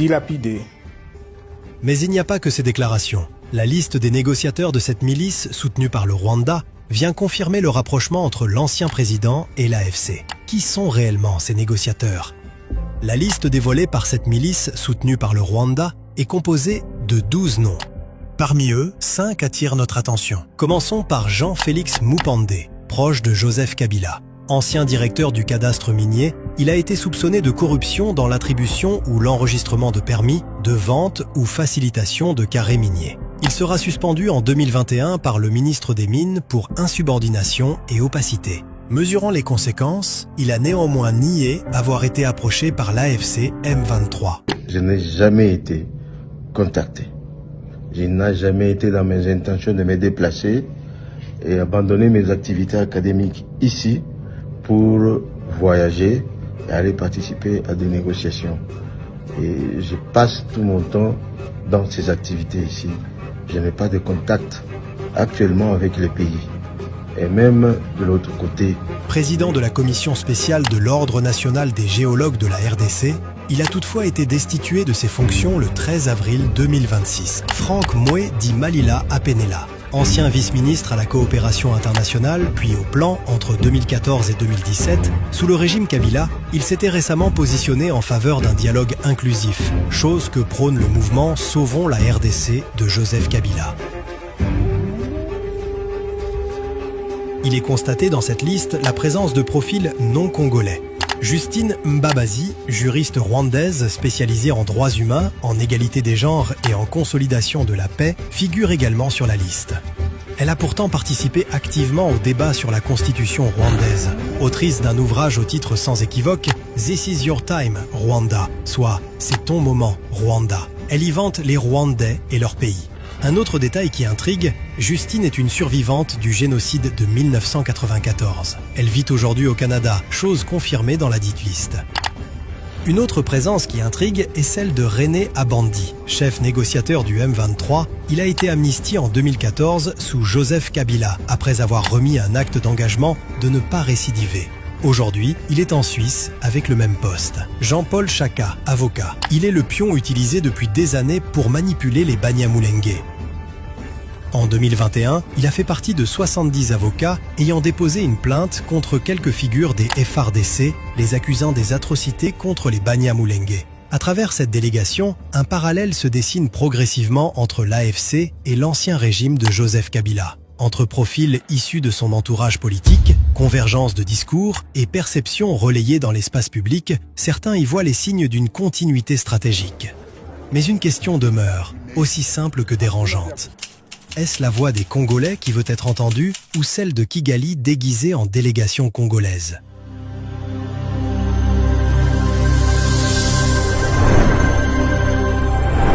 dilapidé. Mais il n'y a pas que ces déclarations. La liste des négociateurs de cette milice, soutenue par le Rwanda, vient confirmer le rapprochement entre l'ancien président et l'AFC. Qui sont réellement ces négociateurs? La liste dévoilée par cette milice, soutenue par le Rwanda, est composée de 12 noms. Parmi eux, 5 attirent notre attention. Commençons par Jean-Félix Mupande, proche de Joseph Kabila. Ancien directeur du cadastre minier, il a été soupçonné de corruption dans l'attribution ou l'enregistrement de permis, de vente ou facilitation de carrés miniers. Il sera suspendu en 2021 par le ministre des Mines pour insubordination et opacité. Mesurant les conséquences, il a néanmoins nié avoir été approché par l'AFC M23. Je n'ai jamais été contacté. Je n'ai jamais été dans mes intentions de me déplacer et abandonner mes activités académiques ici pour voyager et aller participer à des négociations. Et je passe tout mon temps dans ces activités ici. Je n'ai pas de contact actuellement avec les pays. Et même de l'autre côté. Président de la commission spéciale de l'Ordre national des géologues de la RDC, il a toutefois été destitué de ses fonctions le 13 avril 2026. Franck Moué dit Malila Apenela, ancien vice-ministre à la coopération internationale, puis au plan entre 2014 et 2017, sous le régime Kabila, il s'était récemment positionné en faveur d'un dialogue inclusif, chose que prône le mouvement Sauvons la RDC de Joseph Kabila. Il est constaté dans cette liste la présence de profils non congolais. Justine Mbabazi, juriste rwandaise spécialisée en droits humains, en égalité des genres et en consolidation de la paix, figure également sur la liste. Elle a pourtant participé activement au débat sur la constitution rwandaise. Autrice d'un ouvrage au titre sans équivoque « This is your time, Rwanda », soit « C'est ton moment, Rwanda ». Elle y vante les Rwandais et leur pays. Un autre détail qui intrigue, Justine est une survivante du génocide de 1994. Elle vit aujourd'hui au Canada, chose confirmée dans la dite liste. Une autre présence qui intrigue est celle de René Abandi, chef négociateur du M23. Il a été amnistié en 2014 sous Joseph Kabila, après avoir remis un acte d'engagement de ne pas récidiver. Aujourd'hui, il est en Suisse avec le même poste. Jean-Paul Chaka, avocat. Il est le pion utilisé depuis des années pour manipuler les Banyamulenge. En 2021, il a fait partie de 70 avocats ayant déposé une plainte contre quelques figures des FARDC, les accusant des atrocités contre les Banyamulenge. À travers cette délégation, un parallèle se dessine progressivement entre l'AFC et l'ancien régime de Joseph Kabila. Entre profils issus de son entourage politique, convergence de discours et perceptions relayées dans l'espace public, certains y voient les signes d'une continuité stratégique. Mais une question demeure, aussi simple que dérangeante. Est-ce la voix des Congolais qui veut être entendue ou celle de Kigali déguisée en délégation congolaise ?